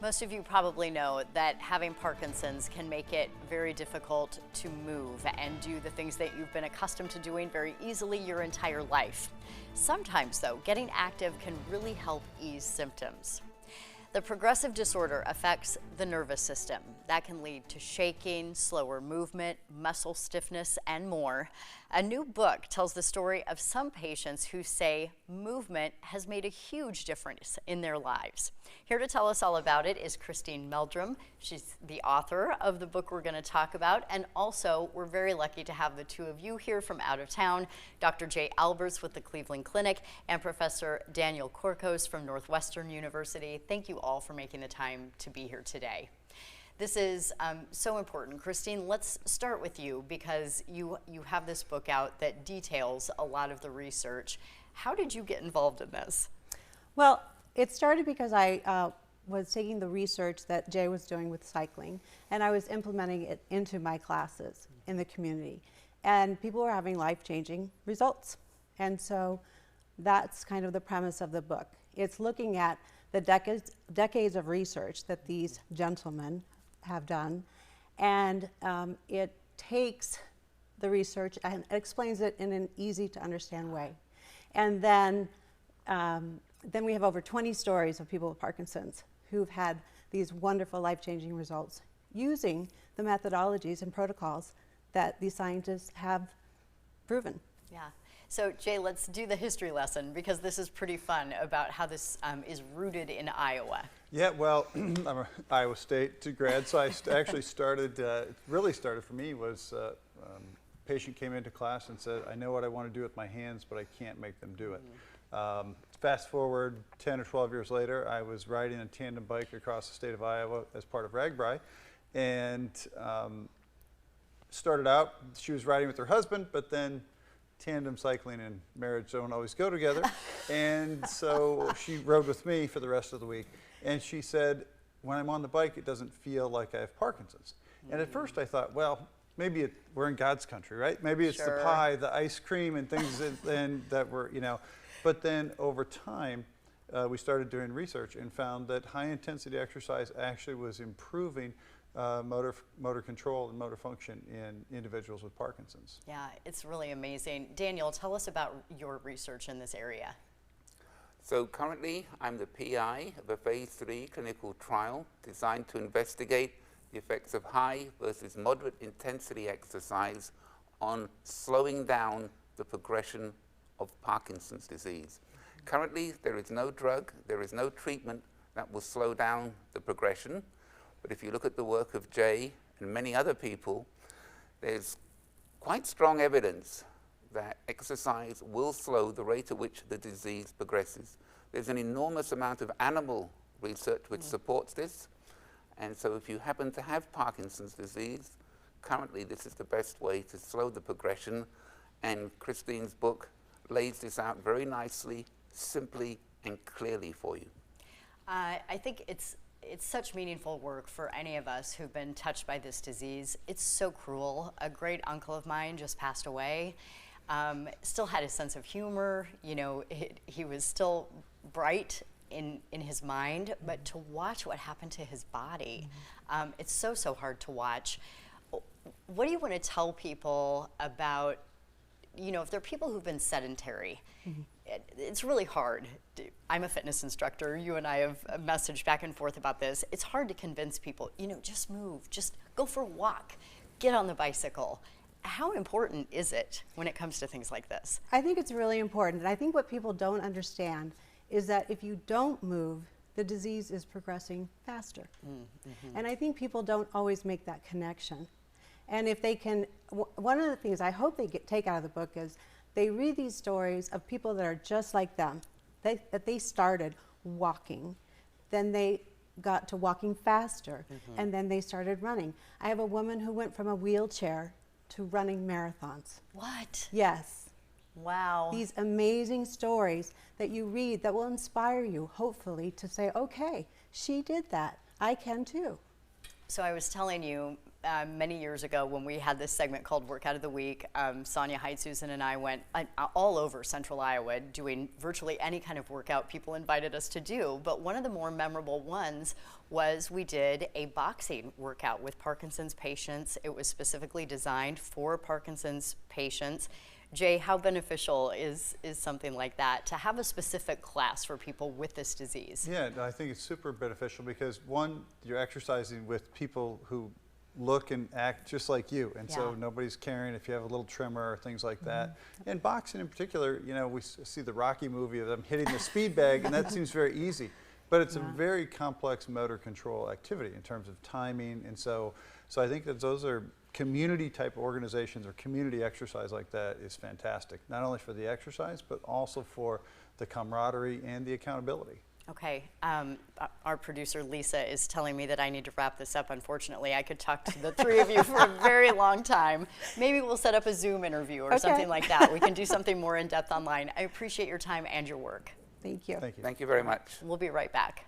Most of you probably know that having Parkinson's can make it very difficult to move and do the things that you've been accustomed to doing very easily your entire life. Sometimes, though, getting active can really help ease symptoms. The progressive disorder affects the nervous system. That can lead to shaking, slower movement, muscle stiffness, and more. A new book tells the story of some patients who say movement has made a huge difference in their lives. Here to tell us all about it is Christine Meldrum. She's the author of the book we're going to talk about, and also we're very lucky to have the two of you here from out of town, Dr. Jay Alberts with the Cleveland Clinic and Professor Daniel Korkos from Northwestern University. Thank you all for making the time to be here today. This is so important. Christine, let's start with you because you have this book out that details a lot of the research. How did you get involved in this? Well, it started because I was taking the research that Jay was doing with cycling, and I was implementing it into my classes in the community. And people were having life-changing results. And so that's kind of the premise of the book. It's looking at the decades of research that these gentlemen have done, and it takes the research and explains it in an easy to understand way. And then we have over 20 stories of people with Parkinson's who've had these wonderful life-changing results using the methodologies and protocols that these scientists have proven. Yeah. So Jay, let's do the history lesson because this is pretty fun about how this is rooted in Iowa. Yeah, well, I'm an Iowa State grad, so I actually started, really started for me was a patient came into class and said, I know what I want to do with my hands, but I can't make them do it. Fast forward 10 or 12 years later, I was riding a tandem bike across the state of Iowa as part of RAGBRAI, and started out, she was riding with her husband, but then tandem cycling and marriage don't always go together. And so she rode with me for the rest of the week. And she said, when I'm on the bike, it doesn't feel like I have Parkinson's. And at first I thought, well, maybe we're in God's country, right? Maybe it's the pie, the ice cream and things that were, you know. But then over time, we started doing research and found that high intensity exercise actually was improving motor control and motor function in individuals with Parkinson's. Yeah, it's really amazing. Daniel, tell us about your research in this area. So currently, I'm the PI of a phase 3 clinical trial designed to investigate the effects of high versus moderate intensity exercise on slowing down the progression of Parkinson's disease. Currently, there is no drug, there is no treatment that will slow down the progression. But if you look at the work of Jay and many other people, there's quite strong evidence that exercise will slow the rate at which the disease progresses. There's an enormous amount of animal research which supports this. And so if you happen to have Parkinson's disease, currently this is the best way to slow the progression. And Christine's book lays this out very nicely, simply, and clearly for you. I think it's such meaningful work for any of us who've been touched by this disease. It's so cruel. A great uncle of mine just passed away. Still had a sense of humor. You know, he was still bright in his mind, but to watch what happened to his body, it's so hard to watch. What do you want to tell people about, you know, if there are people who've been sedentary, it's really hard. I'm a fitness instructor. You and I have messaged back and forth about this. It's hard to convince people, you know, just move, just go for a walk, get on the bicycle. How important is it when it comes to things like this? I think it's really important. And I think what people don't understand is that if you don't move, the disease is progressing faster. And I think people don't always make that connection. And if they can, one of the things I hope they take out of the book is they read these stories of people that are just like them, that they started walking, then they got to walking faster, and then they started running. I have a woman who went from a wheelchair to running marathons. What? Yes. Wow. These amazing stories that you read that will inspire you, hopefully, to say, okay, she did that. I can too. So I was telling you, many years ago when we had this segment called Workout of the Week. Sonia Height, Susan, and I went all over Central Iowa doing virtually any kind of workout people invited us to do. But one of the more memorable ones was we did a boxing workout with Parkinson's patients. It was specifically designed for Parkinson's patients. Jay, how beneficial is something like that, to have a specific class for people with this disease? Yeah, I think it's super beneficial because, one, you're exercising with people who look and act just like you, and so nobody's caring if you have a little tremor or things like that. And boxing in particular, you know, we see the Rocky movie of them hitting the speed bag, and that seems very easy. But it's a very complex motor control activity in terms of timing, and so I think that those are community type organizations, or community exercise like that is fantastic, not only for the exercise, but also for the camaraderie and the accountability. Okay, our producer Lisa is telling me that I need to wrap this up. Unfortunately, I could talk to the three of you for a very long time. Maybe we'll set up a Zoom interview or something like that. We can do something more in depth online. I appreciate your time and your work. Thank you. Thank you. Thank you very much. We'll be right back.